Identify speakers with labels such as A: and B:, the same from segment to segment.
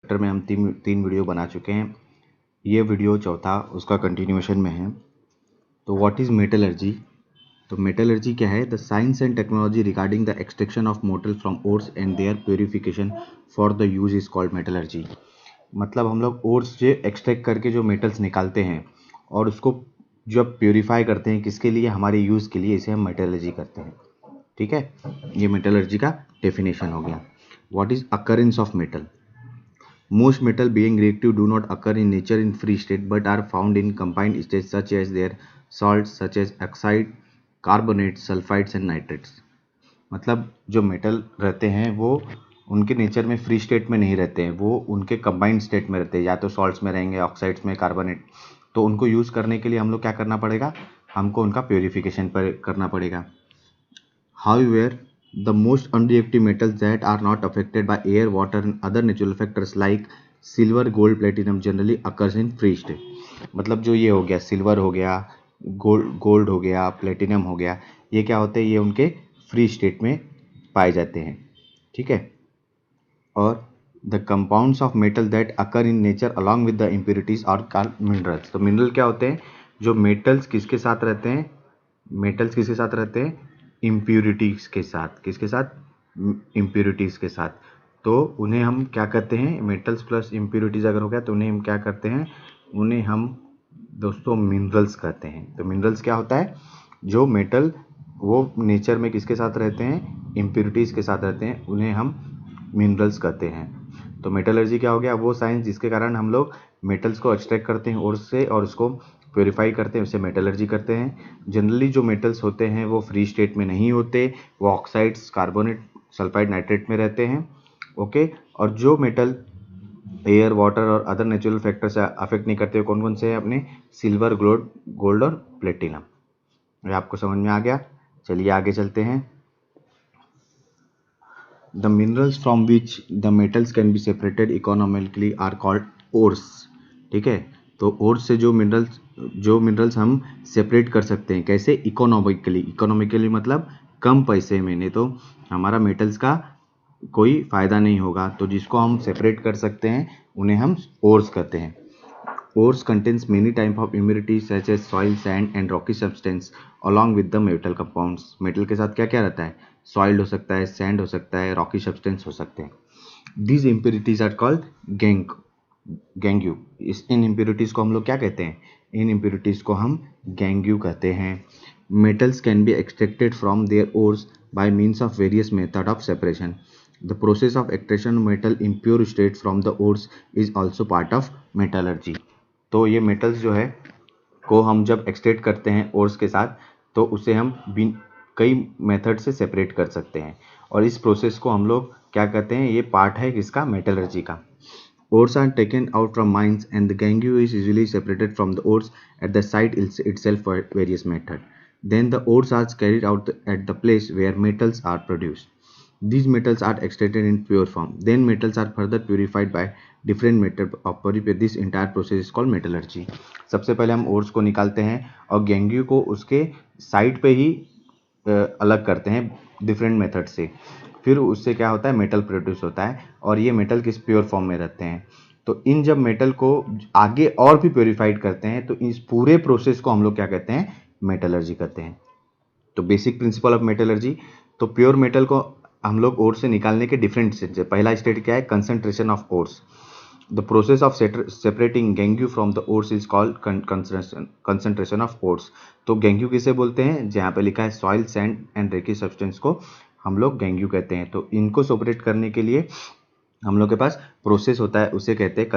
A: Chapter में हम तीन वीडियो बना चुके हैं। ये वीडियो चौथा उसका कंटिन्यूएशन में है। तो व्हाट इज़ मेटलर्जी? तो मेटलर्जी क्या है? The science and technology regarding the extraction of metal from ores and their purification for the use is called metallurgy. मतलब हम लोग ओर्स से एक्सट्रैक्ट करके जो मेटल्स निकालते हैं और उसको जब प्योरीफाई करते हैं किसके लिए? हमारे यूज़ के लिए, इसे हम मेटलर्जी करते हैं। ठीक है, ये मेटलर्जी का डेफिनेशन हो गया। What is occurrence of metal? Most metal being reactive do not occur in nature in free state but are found in combined states such as their salts such as oxide, carbonates, sulfides and nitrates। मतलब जो metal रहते हैं वो उनके nature में free state में नहीं रहते हैं, वो उनके कंबाइंड स्टेट में रहते हैं, या तो सॉल्ट्स में रहेंगे, ऑक्साइड्स में, कार्बोनेट। तो उनको यूज़ करने के लिए हम लोग क्या करना पड़ेगा? हमको उनका प्योरीफिकेशन पर करना पड़ेगा। However, the most unreactive metals that are not affected by air, water and other natural factors like silver, gold, platinum generally occurs in free state। मतलब जो ये हो गया सिल्वर हो गया, गोल्ड हो गया, प्लेटिनम हो गया, ये क्या होते हैं? ये उनके फ्री स्टेट में पाए जाते हैं। ठीक है। और the compounds of metal that occur in nature along with the impurities और कॉल्ड मिनरल्स। तो मिनरल क्या होते हैं? जो मेटल्स किसके साथ रहते हैं? मेटल्स किसके साथ रहते हैं? इम्प्योरिटीज के साथ। किसके साथ? इम्प्योरिटीज के साथ। तो उन्हें हम क्या करते हैं? मेटल्स प्लस इम्प्योरिटीज अगर हो गया तो उन्हें हम क्या करते हैं? उन्हें हम दोस्तों मिनरल्स कहते हैं। तो मिनरल्स क्या होता है? जो मेटल वो नेचर में किसके साथ रहते हैं? इम्प्योरिटीज के साथ रहते हैं, उन्हें हम मिनरल्स कहते हैं। तो मेटलर्जी क्या हो गया? वो साइंस जिसके कारण हम लोग मेटल्स को एक्सट्रैक्ट करते हैं और से और उसको प्योरीफाई करते हैं, उसे मेटलर्जी करते हैं। जनरली जो मेटल्स होते हैं वो फ्री स्टेट में नहीं होते, वो ऑक्साइड्स, कार्बोनेट, सल्फाइड, नाइट्रेट में रहते हैं। ओके। और जो मेटल एयर, वाटर और अदर नेचुरल फैक्टर से अफेक्ट नहीं करते, कौन कौन से हैं? अपने सिल्वर, गोल्ड और प्लेटिनम। ये आपको समझ में आ गया? चलिए आगे चलते हैं। The minerals from which the metals can be separated economically are called ores। ठीक है। तो ores से जो मिनरल्स हम सेपरेट कर सकते हैं, कैसे? इकोनॉमिकली। इकोनॉमिकली मतलब कम पैसे में, नहीं तो हमारा मेटल्स का कोई फ़ायदा नहीं होगा। तो जिसको हम सेपरेट कर सकते हैं उन्हें हम ओर्स कहते हैं। Ores contains many type of impurities such as soil, sand and rocky substance along with the metal compounds। Metal के साथ क्या क्या रहता है? सॉइल हो सकता है, सैंड हो सकता है, रॉकी सब्सटेंस हो सकते हैं। These impurities are called गैंग्यू। In impurities को हम लोग क्या कहते हैं? इन इम्प्योरिटीज़ को हम गैंग्यू कहते हैं। Metals can be extracted from their ores by means of various method of separation. The process of extraction metal impure state from the ores is also part of metallurgy. तो ये metals जो है को हम जब extract करते हैं ores के साथ, तो उसे हम कई मेथड से सेपरेट कर सकते हैं, और इस प्रोसेस को हम लोग क्या कहते हैं? ये पार्ट है किसका? मेटलर्जी का। Ores are taken out from mines and the gangue is usually separated from the ores at the site itself for various method. Then the ores are carried out at the place where metals are produced. These metals are extracted in pure form. Then metals are further purified by different method of purification. This entire process is called metallurgy। सबसे पहले हम ores को निकालते हैं और गैंग्यू को उसके side पे ही अलग करते हैं डिफरेंट मेथड से। फिर उससे क्या होता है? मेटल प्रोड्यूस होता है, और ये मेटल किस प्योर फॉर्म में रहते हैं। तो इन जब मेटल को आगे और भी प्योरीफाइड करते हैं तो इस पूरे प्रोसेस को हम लोग क्या कहते हैं? मेटलर्जी कहते हैं। तो बेसिक प्रिंसिपल ऑफ मेटलर्जी। तो प्योर मेटल को हम लोग ओर से निकालने के डिफरेंट स्टेज है। पहला स्टेज क्या है? Concentration of ores. The process of separating gangue from the ores is called concentration of ores. तो गैंग्यू किसे बोलते हैं? जहाँ पे लिखा है soil, sand and rocky substance को हम लोग गैंग्यू कहते हैं। तो इनको सेपरेट करने के लिए हम लोग के पास प्रोसेस होता है, उसे कहते हैं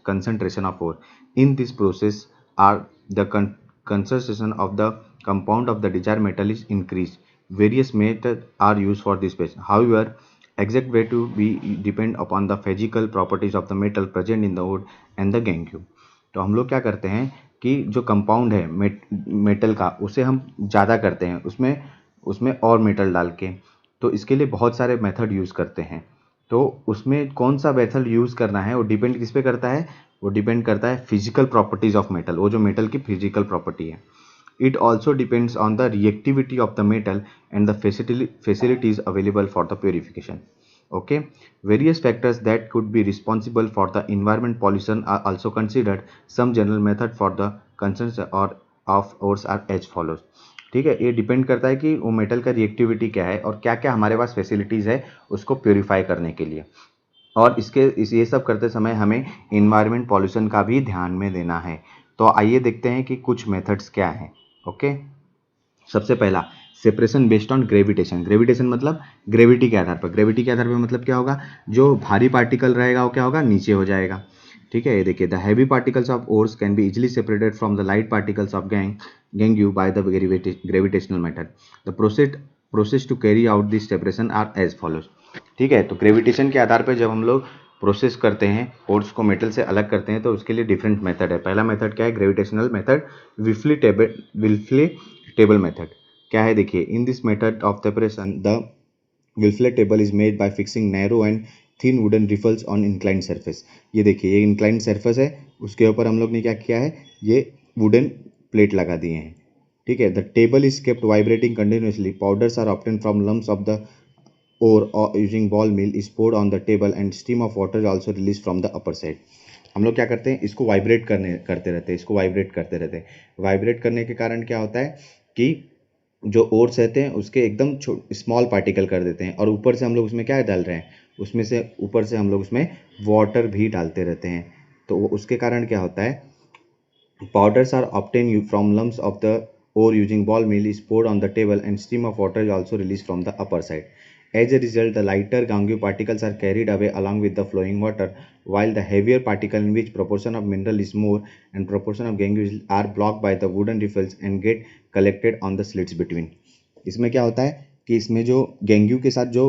A: concentration of ore. In this process are the concentration of the compound of the desired metal is increased. Various methods are used for this purpose. However, exact way to be depend upon the physical properties of the metal present in the ore and the gangue। तो हम लोग क्या करते हैं कि जो compound है metal का, उसे हम ज़्यादा करते हैं, उसमें और मेटल डाल के। तो इसके लिए बहुत सारे मेथड यूज़ करते हैं। तो उसमें कौन सा मेथड यूज़ करना है वो डिपेंड किस पे करता है? वो डिपेंड करता है फिजिकल प्रॉपर्टीज ऑफ मेटल, वो जो मेटल की फिजिकल प्रॉपर्टी है। It also depends on the reactivity of the metal and the facilities available for the purification. Okay, various factors that could be responsible for the environment pollution are also considered. Some general method for the concerns or of ores are as follows. ठीक है, ये depend करता है कि वो metal का reactivity क्या है और क्या क्या हमारे पास फैसिलिटीज़ है उसको प्योरीफाई करने के लिए। और ये सब करते समय हमें इन्वायरमेंट पॉल्यूशन का भी ध्यान में देना है। तो आइए देखते हैं कि कुछ मेथड्स क्या हैं। ओके, सबसे पहला separation based on gravitation. Gravitation मतलब ग्रेविटी के आधार पर। ग्रेविटी के आधार पर मतलब क्या होगा, जो भारी पार्टिकल रहेगा वो क्या होगा, नीचे हो जाएगा। ठीक है, ये देखिए, the heavy particles of ores can be easily separated from the light particles of gangue by the gravitational method. The process to carry out this separation are as follows. ठीक है, तो ग्रेविटेशन के आधार पर जब हम लोग process करते हैं, ओर्स को मेटल से अलग करते हैं, तो उसके लिए डिफरेंट मेथड है। पहला मेथड क्या है, gravitational method, Wilfley table method. क्या है देखिए, in this method of separation the Wilfley table is made by fixing narrow and thin wooden riffles on inclined surface. ये देखिए, ये इंक्लाइंड सरफेस है, उसके ऊपर हम लोग ने क्या किया है, ये वुडन प्लेट लगा दिए हैं। ठीक है, the table is kept vibrating continuously, powders are obtain from lumps of the ore or using ball mill is poured on the table and stream of water is also released from the upper side। हम लोग क्या करते हैं, इसको vibrate करते रहते हैं, इसको वाइब्रेट करते रहते हैं। वाइब्रेट करने के कारण क्या होता है कि जो ओर्स रहते हैं उसके एकदम स्मॉल पार्टिकल कर देते हैं, और ऊपर से हम लोग उसमें क्या डाल रहे हैं, उसमें से ऊपर से हम लोग उसमें वाटर भी डालते रहते हैं। तो उसके कारण क्या होता है, powders are obtained from lumps of the ore using ball mill is poured on the table and stream of water is also released from the upper side. As a result, the lighter gangue particles are carried away along with the flowing water, while the heavier particle, in which proportion of mineral is more and proportion of gangue, are blocked by the wooden riffles and get collected on the slits between। इसमें क्या होता है कि इसमें जो गेंग्यू के साथ जो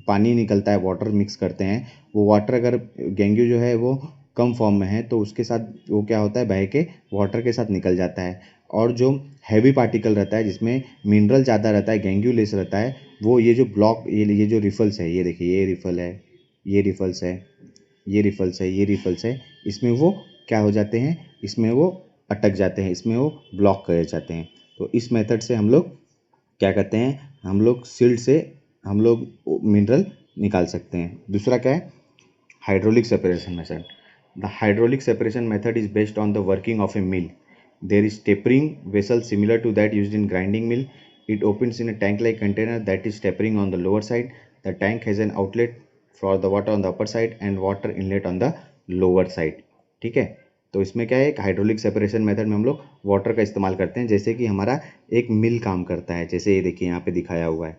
A: पानी निकलता है, वाटर मिक्स करते हैं, वो वाटर अगर गेंग्यू जो है वो कम फॉर्म में है तो उसके साथ वो क्या होता है, बह के वाटर के साथ निकल जाता है। और जो हैवी पार्टिकल रहता है जिसमें मिनरल ज़्यादा रहता है, गेंग्यू लेस रहता है, वो ये जो ब्लॉक, ये जो रिफल्स है, ये देखिए, ये रिफल है, ये रिफल्स है, ये रिफल्स है, ये रिफल्स है, इसमें वो क्या हो जाते हैं, इसमें वो अटक जाते हैं, इसमें वो ब्लॉक कर जाते हैं। तो इस मेथड से हम लोग क्या करते हैं, हम लोग सिल्ट से हम लोग मिनरल निकाल सकते हैं। दूसरा क्या है, hydraulic separation method। The hydraulic separation method is based on the working of a mill। There is tapering vessel similar to that used in grinding mill। It opens in a tank-like container that is tapering on the lower side। The tank has an outlet for the water on the upper side and water inlet on the lower side। ठीक है, तो इसमें क्या है, एक hydraulic separation method में हम लोग वाटर का इस्तेमाल करते हैं, जैसे कि हमारा एक मिल काम करता है। जैसे ये देखिए, यहाँ पे दिखाया हुआ है,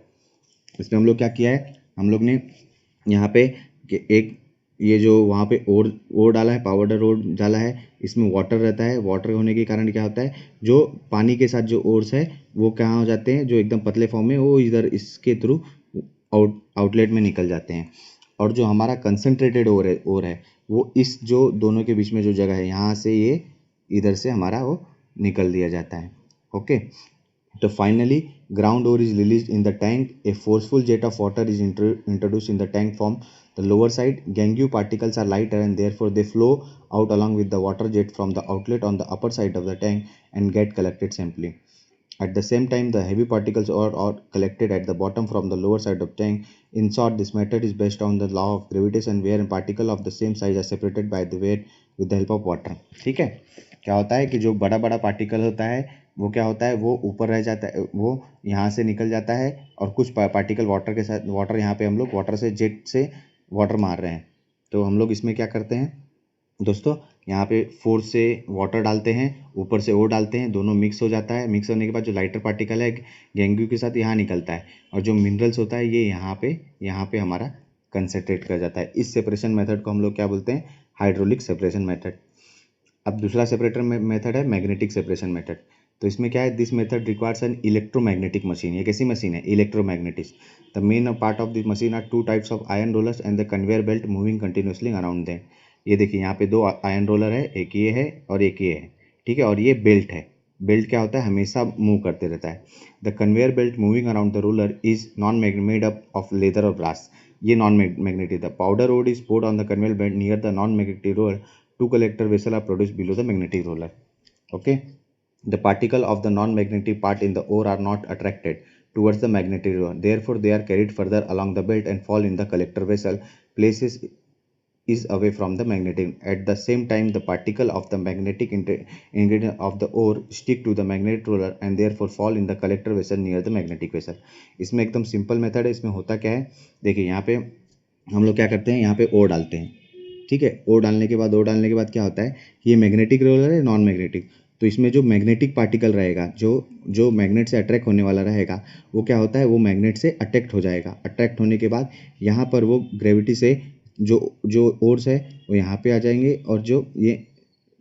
A: इसमें हम लोग क्या किया है, हम लोग ने यहाँ पे एक ये जो वहाँ पे ओर डाला है, पाउडर ओर डाला है, इसमें वाटर रहता है। वाटर होने के कारण क्या होता है, जो पानी के साथ जो ओर्स है वो कहाँ हो जाते हैं, जो एकदम पतले फॉर्म में, वो इधर इसके थ्रू आउटलेट में निकल जाते हैं। और जो हमारा कंसनट्रेटेड ओर है वो इस जो दोनों के बीच में जो जगह है, यहाँ से ये इधर से हमारा वो निकल दिया जाता है। ओके, तो finally ground ore is released in the tank। A forceful jet of water is introduced in the tank from the lower side। Gangue particles are lighter and therefore they flow out along with the water jet from the outlet on the upper side of the tank and get collected simply। At the same time, the heavy particles are collected at the bottom from the lower side of tank। In short, this method is based on the law of gravitation, where particles of the same size are separated by the weight with the help of water। ठीक है, क्या होता है कि जो बड़ा बड़ा particle होता है वो क्या होता है, वो ऊपर रह जाता है, वो यहाँ से निकल जाता है, और कुछ पार्टिकल वाटर के साथ, वाटर यहाँ पे हम लोग वाटर से जेट से वाटर मार रहे हैं। तो हम लोग इसमें क्या करते हैं दोस्तों, यहाँ पे फोर्स से वाटर डालते हैं, ऊपर से ओर डालते हैं, दोनों मिक्स हो जाता है। मिक्स होने के बाद जो लाइटर पार्टिकल है गेंगू के साथ यहाँ निकलता है, और जो मिनरल्स होता है ये यहाँ पे हमारा कंसनट्रेट कर जाता है। इस सेपरेशन मेथड को हम लोग क्या बोलते हैं, हाइड्रोलिक सेपरेशन मेथड। अब दूसरा सेपरेटर मेथड है मैग्नेटिक सेपरेशन मेथड। तो इसमें क्या है, this method requires an electromagnetic machine. ये कैसी मशीन है, electromagnetics. The main part of this machine are two types of iron rollers and the conveyor belt moving continuously around them. ये देखिए, यहाँ पे दो आयरन रोलर है, एक ये है और एक ये है। ठीक है, और ये बेल्ट है। बेल्ट क्या होता है, हमेशा मूव करते रहता है। The conveyor belt moving around the roller is non made up of leather और ब्रास। ये non magnetic. The powder road is poured on the conveyor belt near the non magnetic roller. Two collector vessels are produced below the magnetic roller। Okay, the particle of the non-magnetic part in the ore are not attracted towards the magnetic role. Therefore, they are carried further along the belt and fall in the collector vessel, places is away from the magnetic. At the same time, the particle of the magnetic ingredient of the ore stick to the magnetic roller and therefore fall in the collector vessel near the magnetic vessel. इसमें एकदम simple method है. इसमें होता क्या है, देखिए यहाँ पे हम लोग क्या करते हैं, यहाँ पे ओर डालते हैं. ठीक है, ओर डालने के बाद क्या होता है, ये मैग्नेटिक रोलर है, नॉन मैग्नेटिक. तो इसमें जो मैग्नेटिक पार्टिकल रहेगा, जो जो मैग्नेट से अट्रैक्ट होने वाला रहेगा, वो क्या होता है, वो मैग्नेट से अट्रैक्ट हो जाएगा. अट्रैक्ट होने के बाद यहाँ पर वो ग्रेविटी से जो जो ओर्स है वो यहाँ पे आ जाएंगे, और जो ये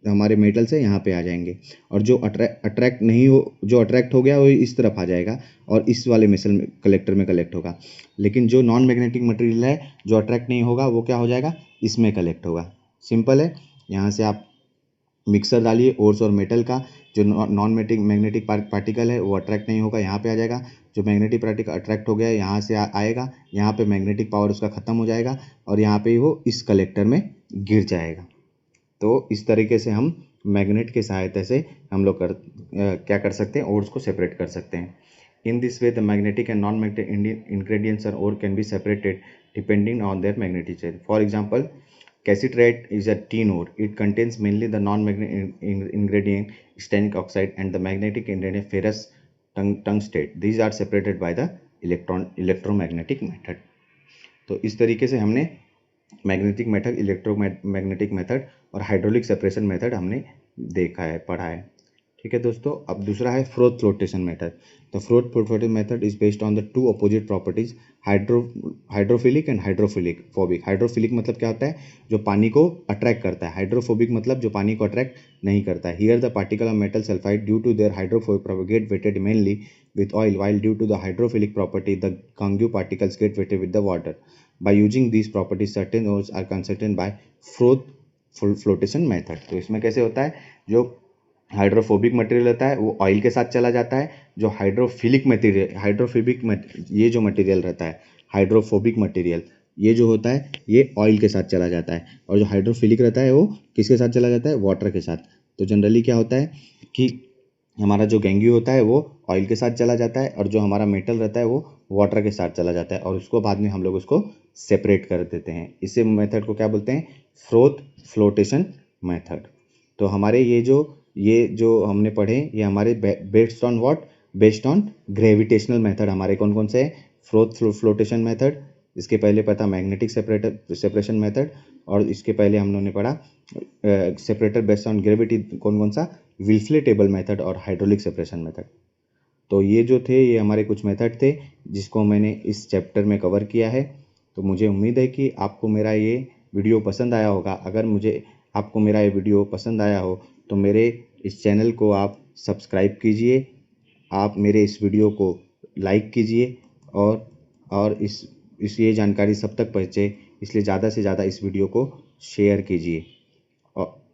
A: हमारे मेटल्स है यहाँ पे आ जाएंगे. और जो अट्रैक्ट नहीं हो, जो अट्रैक्ट हो गया वो इस तरफ आ जाएगा और इस वाले मेटल में कलेक्टर में कलेक्ट होगा. लेकिन जो नॉन मैग्नेटिक मटेरियल है, जो अट्रैक्ट नहीं होगा, वो क्या हो जाएगा, इसमें कलेक्ट होगा. सिंपल है. यहाँ से आप मिक्सर डालिए ओर्स और मेटल का. जो नॉन मैग्नेटिक पार्टिकल है वो अट्रैक्ट नहीं होगा, यहाँ पे आ जाएगा. जो मैग्नेटिक पार्टिकल अट्रैक्ट हो गया है, यहाँ से आएगा, यहाँ पे मैग्नेटिक पावर उसका ख़त्म हो जाएगा और यहाँ पे वो इस कलेक्टर में गिर जाएगा. तो इस तरीके से हम मैग्नेट की सहायता से हम लोग क्या कर सकते हैं, ओर्स को सेपरेट कर सकते हैं. In this way the magnetic and non magnetic ingredients और ore can be separated depending on their magnetic. For example, cassiterite is a tin ore. It contains mainly the non-magnetic ingredient stannic oxide and the magnetic ingredient ferrous tungstate. These are separated by the electromagnetic method. तो इस तरीके से हमने magnetic method, electromagnetic method और hydraulic separation method हमने देखा है, पढ़ा है. ठीक है दोस्तों. अब दूसरा है froth flotation method. The froth flotation method is based on the two opposite properties, hydrophilic and hydrophobic. Hydrophilic मतलब क्या होता है, जो पानी को अट्रैक्ट करता है. हाइड्रोफोबिक मतलब जो पानी को अट्रैक्ट नहीं करता है. Here the particle of metal sulphide due to their hydrophobic property get wetted mainly with oil, while due to the hydrophilic property the Gangu particles get weighted with the water. By using these properties, certain ores are considered by froth flotation method. तो इसमें कैसे होता है, जो hydrophobic material रहता है वो oil के साथ चला जाता है. जो हाइड्रोफिलिक ये जो मटेरियल रहता है, हाइड्रोफोबिक मटेरियल, ये जो होता है ये ऑयल के साथ चला जाता है. और जो हाइड्रोफिलिक रहता है वो किसके साथ चला जाता है, वाटर के साथ. तो जनरली क्या होता है कि हमारा जो गैंग्यू होता है वो ऑयल के साथ चला जाता है, और जो हमारा मेटल रहता है वो वाटर के साथ चला जाता है, और उसको बाद में हम लोग उसको सेपरेट कर देते हैं. इसे मेथड को क्या बोलते हैं, फ्रोथ फ्लोटेशन मेथड. तो हमारे ये जो हमने पढ़े, ये हमारे based on what, based on gravitational method. हमारे कौन कौन से है, फ्रोथ फ्लोटेशन मेथड, इसके पहले पता मैग्नेटिक सेपरेशन मेथड, और इसके पहले हम लोगों ने पढ़ा सेपरेटर बेस्ड ऑन ग्रेविटी, कौन कौन सा, विल्फले टेबल मेथड और हाइड्रोलिक सेपरेशन मेथड. तो ये जो थे, ये हमारे कुछ मेथड थे जिसको मैंने इस चैप्टर में कवर किया है. तो मुझे उम्मीद है कि आपको मेरा ये वीडियो पसंद आया होगा. अगर आपको मेरा ये वीडियो पसंद आया हो तो मेरे इस चैनल को आप सब्सक्राइब कीजिए, आप मेरे इस वीडियो को लाइक कीजिए, और इस ये जानकारी सब तक पहुँचे, इसलिए ज़्यादा से ज़्यादा इस वीडियो को शेयर कीजिए. और